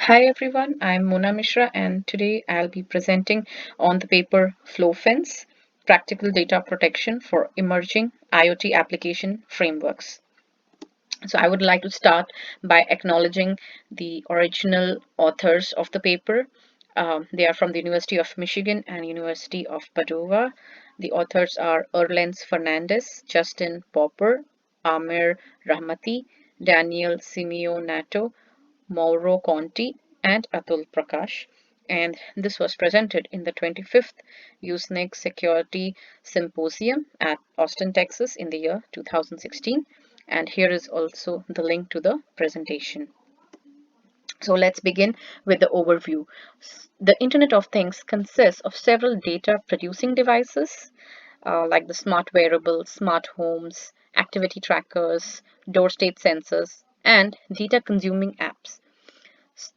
Hi everyone, I'm Mona Mishra and today I'll be presenting on the paper FlowFence, Practical Data Protection for Emerging IoT Application Frameworks. So I would like to start by acknowledging the original authors of the paper. They are from the University of Michigan and University of Padua. The authors are Erlens Fernandez, Justin Popper, Amir Rahmati, Daniel Simeonato, Mauro Conti, and Atul Prakash. And this was presented in the 25th Usenet Security Symposium at Austin, Texas in the year 2016. And here is also the link to the presentation. So let's begin with the overview. The Internet of Things consists of several data producing devices like the smart wearables, smart homes, activity trackers, door state sensors, and data consuming apps.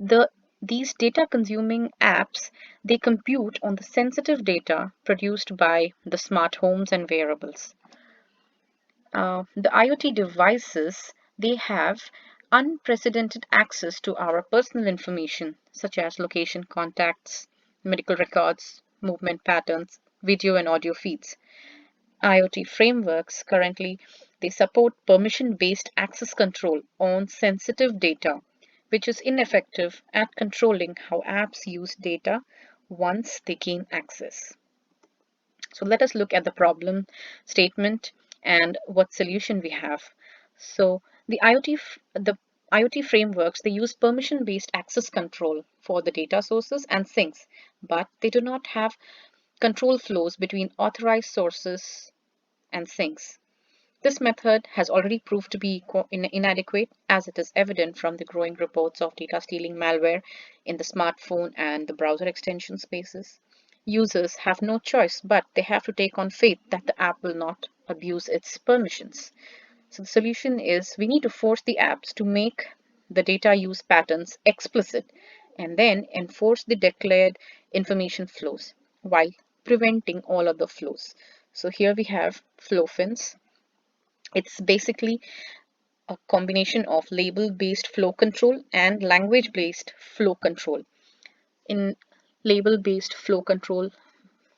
The These data consuming apps, they compute on the sensitive data produced by the smart homes and wearables. The IoT devices, they have unprecedented access to our personal information such as location, contacts, medical records, movement patterns, video and audio feeds. IoT frameworks currently, they support permission-based access control on sensitive data, which is ineffective at controlling how apps use data once they gain access. So let us look at the problem statement and what solution we have. So the IoT frameworks, they use permission-based access control for the data sources and sinks, but they do not have control flows between authorized sources and sinks. This method has already proved to be inadequate, as it is evident from the growing reports of data stealing malware in the smartphone and the browser extension spaces. Users have no choice, but they have to take on faith that the app will not abuse its permissions. So the solution is we need to force the apps to make the data use patterns explicit and then enforce the declared information flows while preventing all other flows. So here we have FlowFence. It's basically a combination of label-based flow control and language-based flow control. In label-based flow control,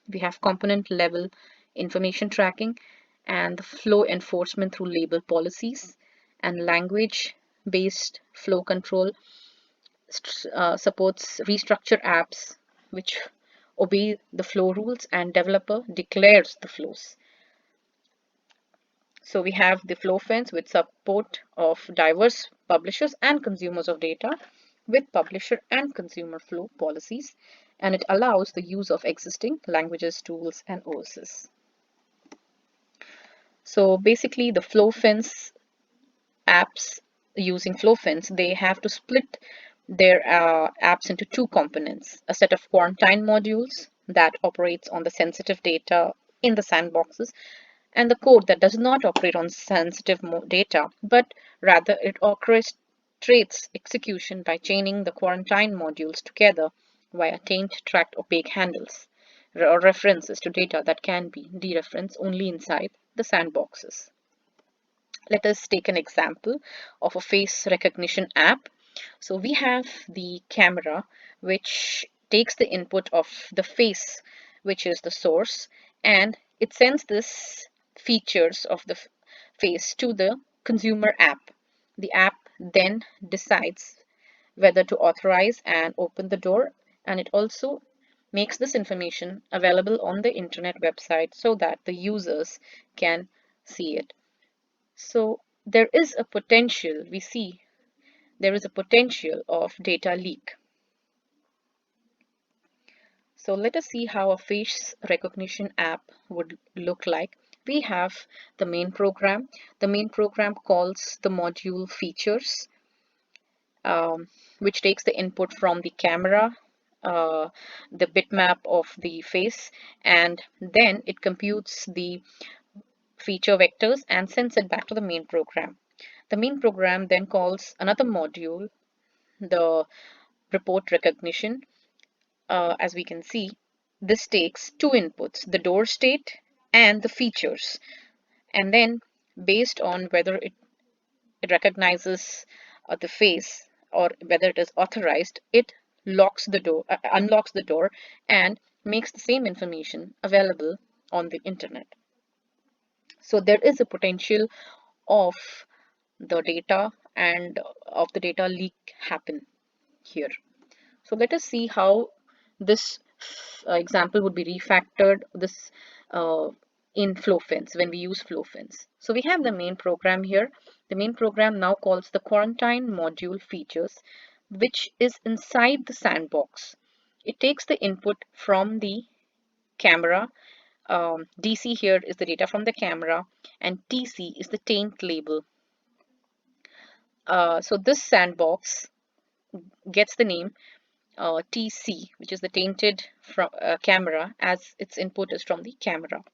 we have component level information tracking and the flow enforcement through label policies, and language-based flow control supports restructure apps which obey the flow rules and developer declares the flows. So we have the FlowFence with support of diverse publishers and consumers of data with publisher and consumer flow policies, and it allows the use of existing languages, tools, and OSs. So basically the FlowFence apps using FlowFence, they have to split their apps into two components, a set of quarantine modules that operates on the sensitive data in the sandboxes and the code that does not operate on sensitive data, but rather it orchestrates execution by chaining the quarantine modules together via taint tracked opaque handles or references to data that can be dereferenced only inside the sandboxes. Let us take an example of a face recognition app. So we have the camera, which takes the input of the face, which is the source, and it sends this features of the face to the consumer app. The app then decides whether to authorize and open the door, and it also makes this information available on the internet website so that the users can see it. So there is a potential, we see there is a potential of data leak. So let us see how a face recognition app would look like. We have the main program. The main program calls the module features, which takes the input from the camera, the bitmap of the face, and then it computes the feature vectors and sends it back to the main program. The main program then calls another module, the report recognition. As we can see, this takes two inputs, the door state and the features. And then based on whether it recognizes the face, or whether it is authorized, it locks the door, unlocks the door, and makes the same information available on the internet. So there is a potential of the data and of the data leak happen here. So let us see how this example would be refactored this in FlowFence when we use FlowFence. So we have the main program here. The main program now calls the quarantine module features, which is inside the sandbox. It takes the input from the camera. DC here is the data from the camera, and TC is the taint label. So this sandbox gets the name TC, which is the tainted from camera, as its input is from the camera.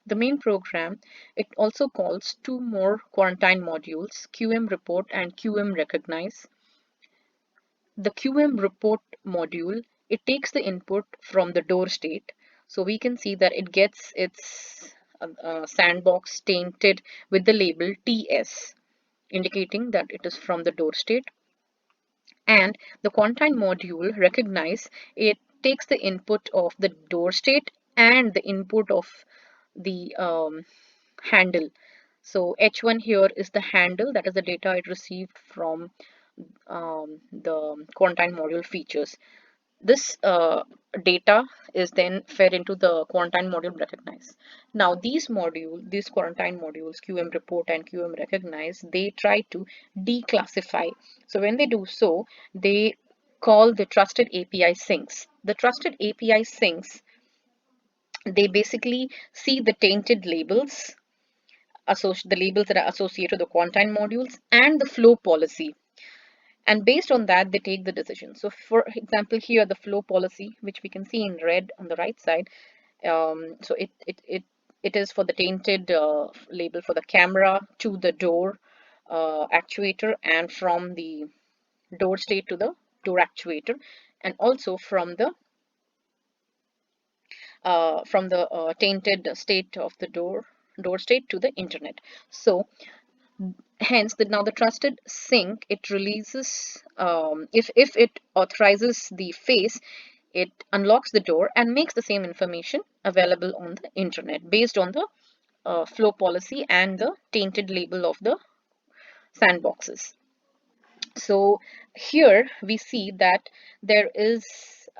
The main program, it also calls two more quarantine modules, QM report and QM recognize. The QM report module, it takes the input from the door state. So we can see that it gets its sandbox tainted with the label TS, indicating that it is from the door state. And the quarantine module recognize, it takes the input of the door state and the input of the handle. So H1 here is the handle, that is the data it received from the quarantine module features. This data is then fed into the quarantine module recognize. Now these quarantine modules, QM report and QM recognize, they try to declassify. So when they do so, they call the trusted API sinks. The trusted API sinks, they basically see the tainted labels, the labels that are associated with the quarantine modules and the flow policy. And based on that, they take the decision. So for example, here the flow policy, which we can see in red on the right side, so it is for the tainted label for the camera to the door actuator, and from the door state to the door actuator, and also from the tainted state of the door state to the internet. So hence, now the trusted sync, it releases, if it authorizes the face, it unlocks the door and makes the same information available on the internet based on the flow policy and the tainted label of the sandboxes. So here we see that there is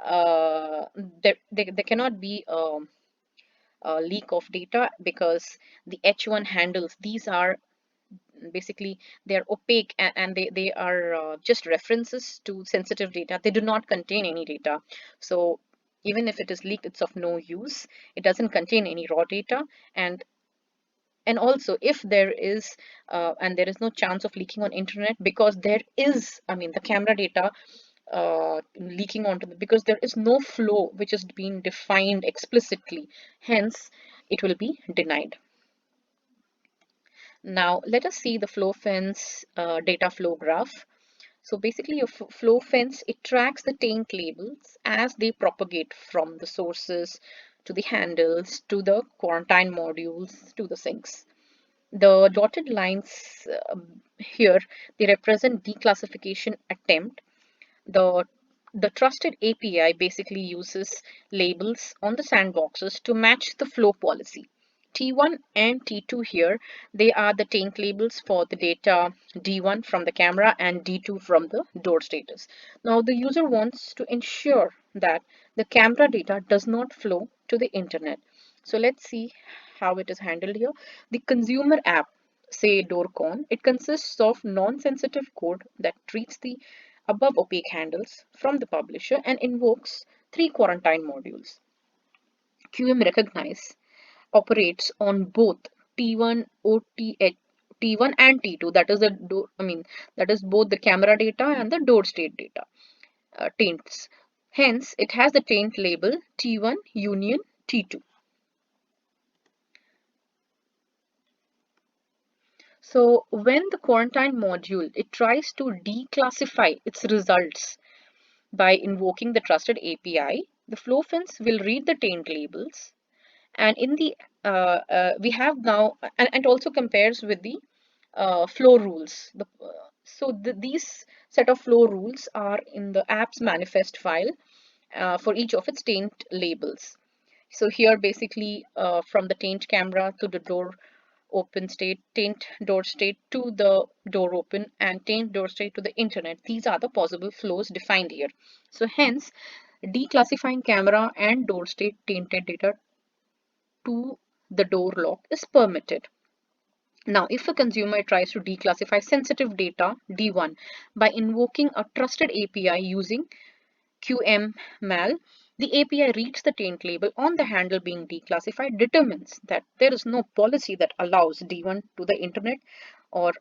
there cannot be a leak of data, because the H1 handles, these are basically they're opaque, and they are just references to sensitive data. They do not contain any data. So even if it is leaked, it's of no use. It doesn't contain any raw data. And also, if there is and there is no chance of leaking on internet, because there is, I mean, the camera data leaking onto because there is no flow which is being defined explicitly, hence it will be denied. Now let us see the FlowFence data flow graph. So basically your FlowFence, it tracks the taint labels as they propagate from the sources to the handles to the quarantine modules to the sinks. The dotted lines here, they represent declassification attempt. The the trusted API basically uses labels on the sandboxes to match the flow policy. T1 and T2 here, they are the taint labels for the data D1 from the camera and D2 from the door status. Now the user wants to ensure that the camera data does not flow to the internet. So let's see how it is handled here. The consumer app, say DoorCon, it consists of non-sensitive code that treats the above opaque handles from the publisher and invokes three quarantine modules. QM recognize operates on both T1 OTH T1 and T2, that is the door, I mean, that is both the camera data and the door state data taints. Hence it has the taint label T1 union T2. So when the quarantine module, it tries to declassify its results by invoking the trusted API, the FlowFence will read the taint labels, and in the we have now, and also compares with the flow rules. These set of flow rules are in the app's manifest file for each of its taint labels. So here basically from the taint camera to the door open state, taint door state to the door open, and taint door state to the internet. These are the possible flows defined here. So hence, declassifying camera and door state tainted data to the door lock is permitted. Now, if a consumer tries to declassify sensitive data, D1, by invoking a trusted API using QML, the API reads the taint label on the handle being declassified, determines that there is no policy that allows D1 to the internet, or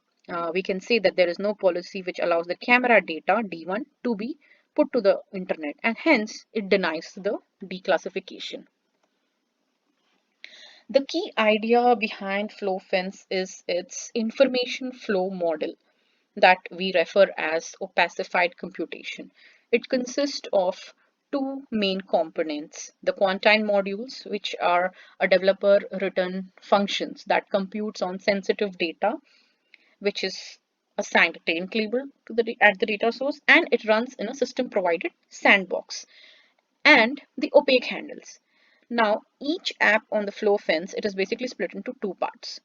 we can say that there is no policy which allows the camera data D1 to be put to the internet, and hence it denies the declassification. The key idea behind FlowFence is its information flow model that we refer as opacified computation. It consists of two main components: the quantine modules, which are a developer written functions that computes on sensitive data, which is assigned a taint label to at the data source, and it runs in a system provided sandbox, and the opaque handles. Now, each app on the FlowFence, it is basically split into two parts: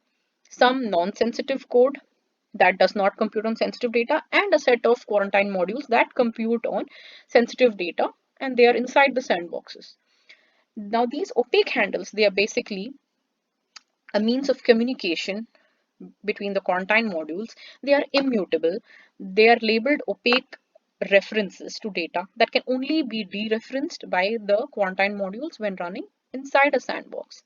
some non-sensitive code that does not compute on sensitive data, and a set of quarantine modules that compute on sensitive data, and they are inside the sandboxes. Now, these opaque handles, they are basically a means of communication between the quarantine modules. They are immutable. They are labeled opaque references to data that can only be dereferenced by the quarantine modules when running inside a sandbox.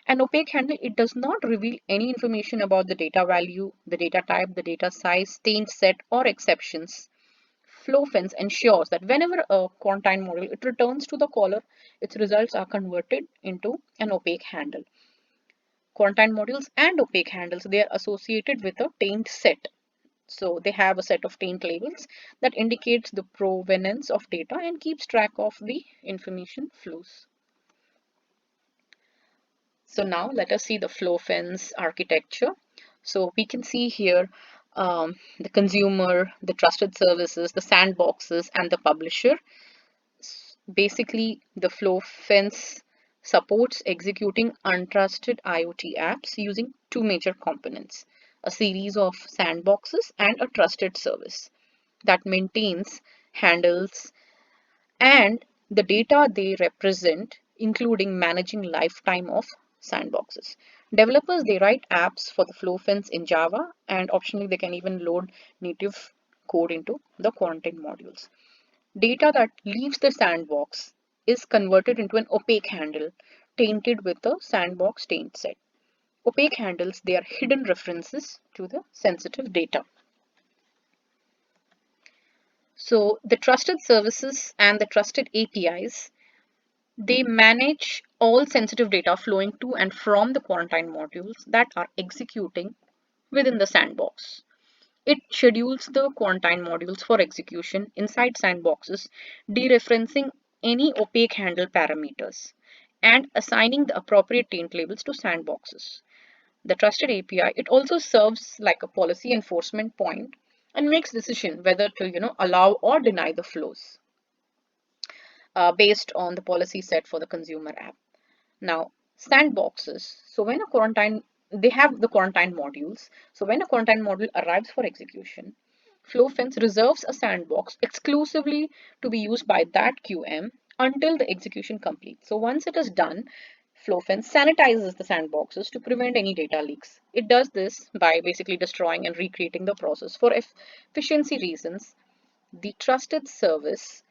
An opaque handle, it does not reveal any information about the data value, the data type, the data size, taint set, or exceptions. FlowFence ensures that whenever a quantine module it returns to the caller, its results are converted into an opaque handle. Quantine modules and opaque handles, they are associated with a taint set. So they have a set of taint labels that indicates the provenance of data and keeps track of the information flows. So now let us see the FlowFence architecture. So we can see here the consumer, the trusted services, the sandboxes, and the publisher. Basically, the FlowFence supports executing untrusted IoT apps using two major components: a series of sandboxes and a trusted service that maintains, handles, and the data they represent, including managing lifetime of sandboxes. Developers, they write apps for the FlowFence in Java, and optionally they can even load native code into the quarantine modules. Data that leaves the sandbox is converted into an opaque handle tainted with a sandbox taint set. Opaque handles, they are hidden references to the sensitive data. So the trusted services and the trusted APIs, they manage all sensitive data flowing to and from the quarantine modules that are executing within the sandbox. It schedules the quarantine modules for execution inside sandboxes, dereferencing any opaque handle parameters and assigning the appropriate taint labels to sandboxes. The trusted API, it also serves like a policy enforcement point and makes decision whether to allow or deny the flows based on the policy set for the consumer app. Now, sandboxes. So when a quarantine, they have the quarantine modules. So when a quarantine module arrives for execution, FlowFence reserves a sandbox exclusively to be used by that QM until the execution completes. So once it is done, FlowFence sanitizes the sandboxes to prevent any data leaks. It does this by basically destroying and recreating the process. For efficiency reasons, the trusted service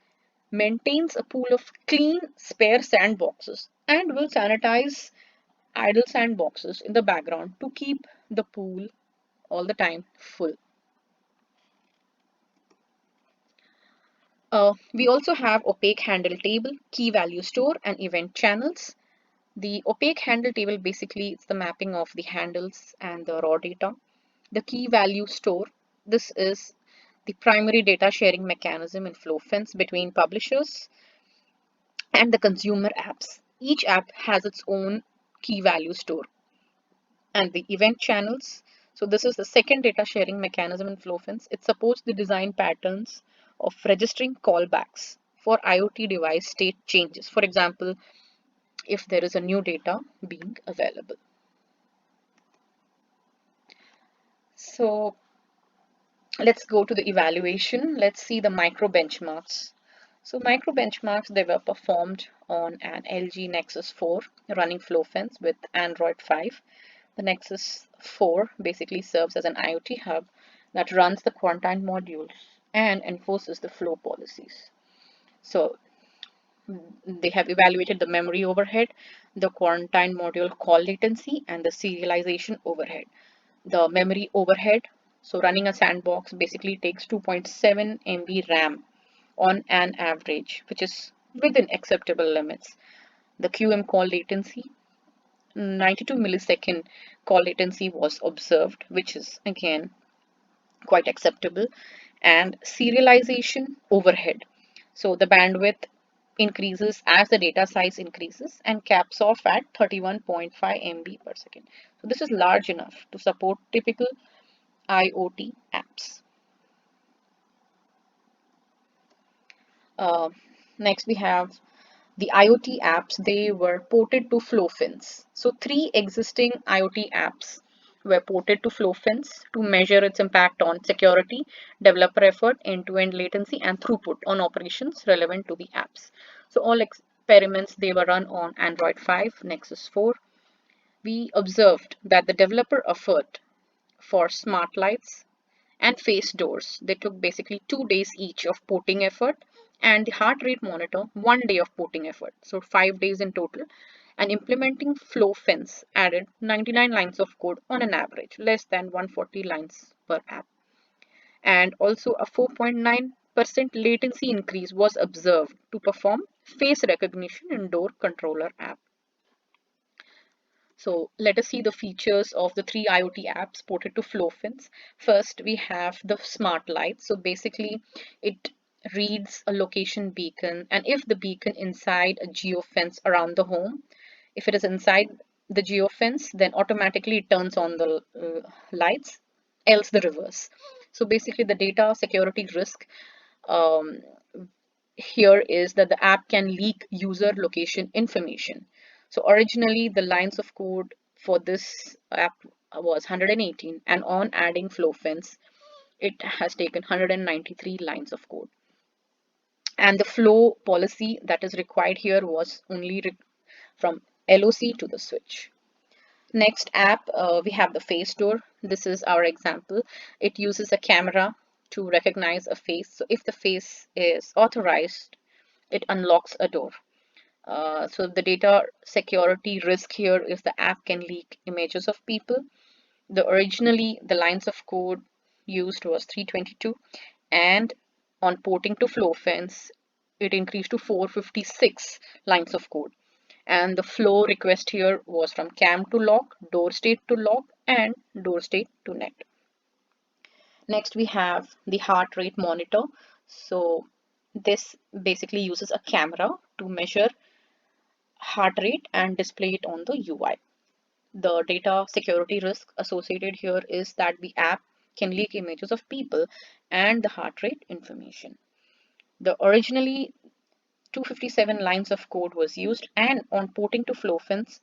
maintains a pool of clean, spare sandboxes and will sanitize idle sandboxes in the background to keep the pool all the time full. We also have opaque handle table, key value store, and event channels. The opaque handle table basically is the mapping of the handles and the raw data. The key value store, this is the primary data sharing mechanism in FlowFence between publishers and the consumer apps. Each app has its own key value store. And the event channels, So this is the second data sharing mechanism in FlowFence. It supports the design patterns of registering callbacks for IoT device state changes. For example, if there is a new data being available. So let's go to the evaluation. Let's see the micro benchmarks. So micro benchmarks, they were performed on an LG Nexus 4 running FlowFence with Android 5. The Nexus 4 basically serves as an IoT hub that runs the quarantine modules and enforces the flow policies. So they have evaluated the memory overhead, the quarantine module call latency, and the serialization overhead. The memory overhead, so running a sandbox basically takes 2.7 MB RAM on an average, which is within acceptable limits. The QM call latency, 92 millisecond call latency was observed, which is again quite acceptable. And serialization overhead. So the bandwidth increases as the data size increases and caps off at 31.5 MB per second. So this is large enough to support typical IoT apps. Uh, Next we have the IoT apps. They were ported to FlowFence. So three existing IoT apps were ported to FlowFence to measure its impact on security, developer effort, end-to-end latency, and throughput on operations relevant to the apps. So all experiments, they were run on Android 5, Nexus 4. We observed that the developer effort for smart lights and face doors, they took basically 2 days each of porting effort, and the heart rate monitor 1 day of porting effort, so 5 days in total. And implementing FlowFence added 99 lines of code on an average, less than 140 lines per app. And also a 4.9% latency increase was observed to perform face recognition in door controller app. So let us see the features of the three IoT apps ported to FlowFence. First, we have the smart light. So basically, it reads a location beacon, and if the beacon inside a geofence around the home, if it is inside the geofence, then automatically it turns on the lights, else the reverse. So basically, the data security risk um, here is that the app can leak user location information. So originally the lines of code for this app was 118, and on adding FlowFence, it has taken 193 lines of code. And the flow policy that is required here was only from LOC to the switch. Next app, we have the face door. This is our example. It uses a camera to recognize a face. So if the face is authorized, it unlocks a door. So the data security risk here is the app can leak images of people. Originally the lines of code used was 322, and on porting to FlowFence, it increased to 456 lines of code. And the flow request here was from cam to lock, door state to lock, and door state to net. Next, we have the heart rate monitor. So this basically uses a camera to measure heart rate and display it on the UI. The data security risk associated here is that the app can leak images of people and the heart rate information. The originally 257 lines of code was used, and on porting to FlowFence,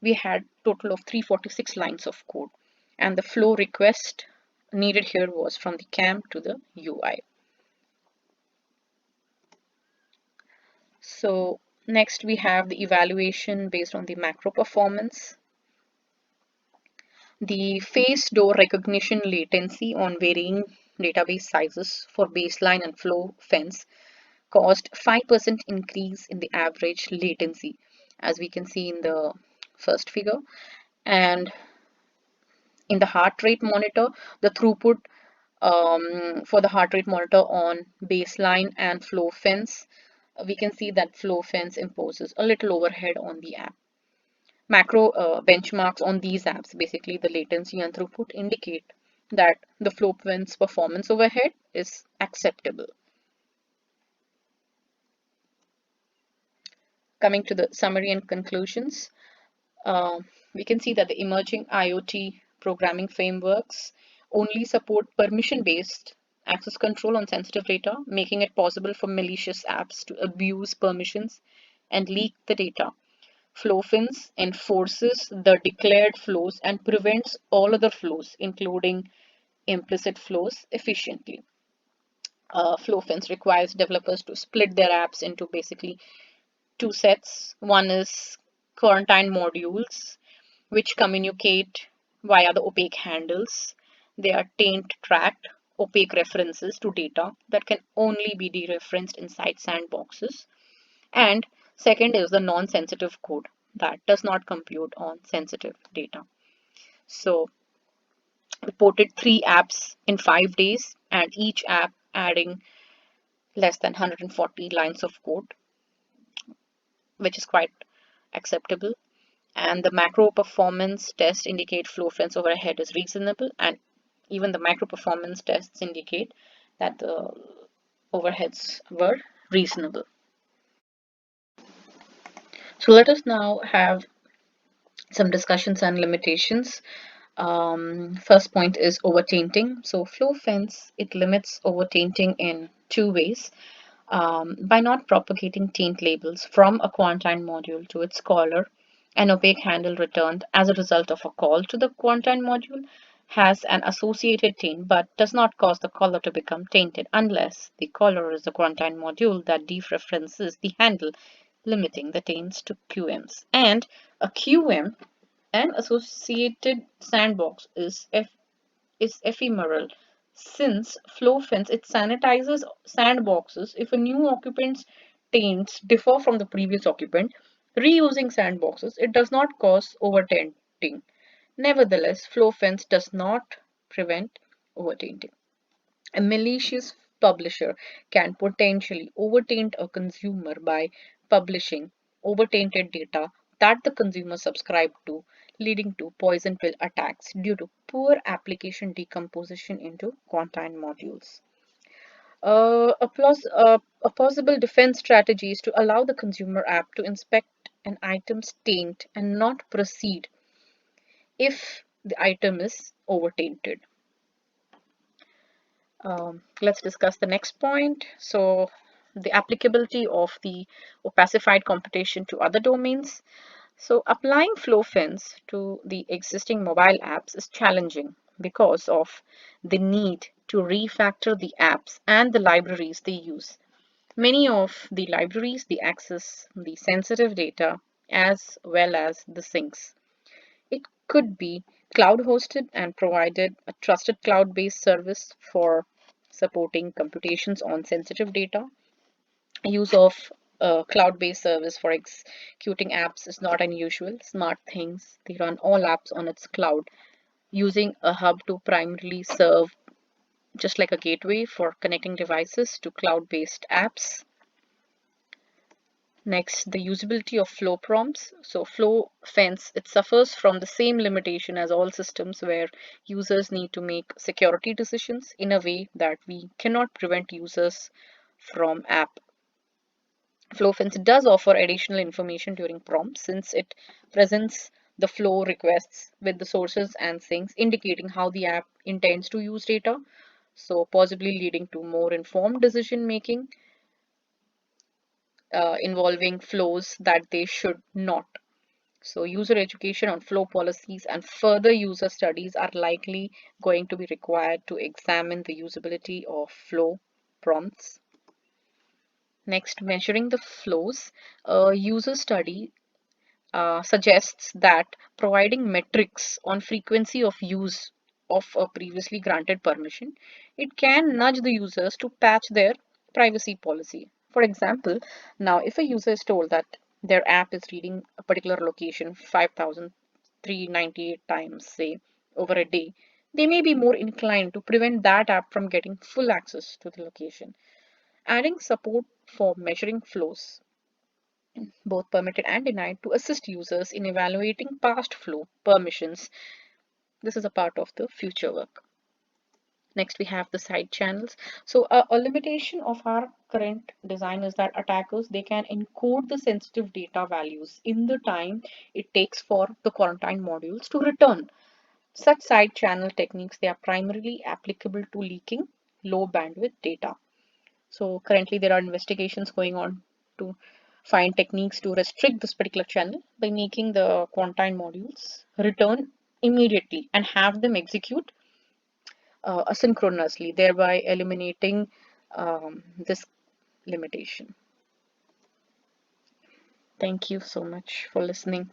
we had total of 346 lines of code. And the flow request needed here was from the CAM to the UI. So next we have the evaluation based on the macro performance. The face door recognition latency on varying database sizes for baseline and FlowFence caused 5% increase in the average latency, as we can see in the first figure. And in the heart rate monitor, the throughput for the heart rate monitor on baseline and FlowFence, we can see that FlowFence imposes a little overhead on the app. Macro benchmarks on these apps, basically the latency and throughput, indicate that the FlowFence performance overhead is acceptable. Coming to the summary and conclusions, we can see that the emerging IoT programming frameworks only support permission-based access control on sensitive data, making it possible for malicious apps to abuse permissions and leak the data. FlowFence enforces the declared flows and prevents all other flows, including implicit flows, efficiently. FlowFence requires developers to split their apps into basically two sets. One is quarantine modules, which communicate via the opaque handles. They are taint tracked, opaque references to data that can only be dereferenced inside sandboxes. And second is the non-sensitive code that does not compute on sensitive data. So we ported 3 apps in 5 days, and each app adding less than 140 lines of code, which is quite acceptable. And the macro performance tests indicate FlowFence overhead is reasonable, and even the macro performance tests indicate that the overheads were reasonable. So let us now have some discussions and limitations. First point is overtainting. So FlowFence, it limits overtainting in two ways. By not propagating taint labels from a quarantine module to its caller, an opaque handle returned as a result of a call to the quarantine module has an associated taint but does not cause the caller to become tainted unless the caller is the quarantine module that dereferences the handle, limiting the taints to QMs. And a QM, an associated sandbox, is ephemeral. Since FlowFence, it sanitizes sandboxes if a new occupant's taints differ from the previous occupant. Reusing sandboxes, it does not cause overtainting. Nevertheless, FlowFence does not prevent overtainting. A malicious publisher can potentially overtaint a consumer by publishing overtainted data that the consumer subscribed to, leading to poison pill attacks due to poor application decomposition into quarantine modules. A possible defense strategy is to allow the consumer app to inspect an item's taint and not proceed if the item is overtainted. Let's discuss the next point. So, the applicability of the opacified computation to other domains. So, applying FlowFence to the existing mobile apps is challenging because of the need to refactor the apps and the libraries they use. Many of the libraries they access the sensitive data as well as the sinks. It could be cloud hosted and provided a trusted cloud based service for supporting computations on sensitive data. Use of a cloud based service for executing apps is not unusual. Smart Things, they run all apps on its cloud using a hub to primarily serve just like a gateway for connecting devices to cloud based apps. Next, the usability of flow prompts. So FlowFence, it suffers from the same limitation as all systems where users need to make security decisions in a way that we cannot prevent users from app. FlowFence does offer additional information during prompts since it presents the flow requests with the sources and sinks indicating how the app intends to use data, so possibly leading to more informed decision making involving flows that they should not. So user education on flow policies and further user studies are likely going to be required to examine the usability of flow prompts. Next, measuring the flows. A user study suggests that providing metrics on frequency of use of a previously granted permission, it can nudge the users to patch their privacy policy. For example, now if a user is told that their app is reading a particular location 5,398 times, say, over a day, they may be more inclined to prevent that app from getting full access to the location. Adding support for measuring flows, both permitted and denied, to assist users in evaluating past flow permissions. This is a part of the future work. Next, we have the side channels. So a limitation of our current design is that attackers, they can encode the sensitive data values in the time it takes for the quarantine modules to return. Such side channel techniques, they are primarily applicable to leaking low bandwidth data. So currently there are investigations going on to find techniques to restrict this particular channel by making the quantine modules return immediately and have them execute asynchronously, thereby eliminating this limitation. Thank you so much for listening.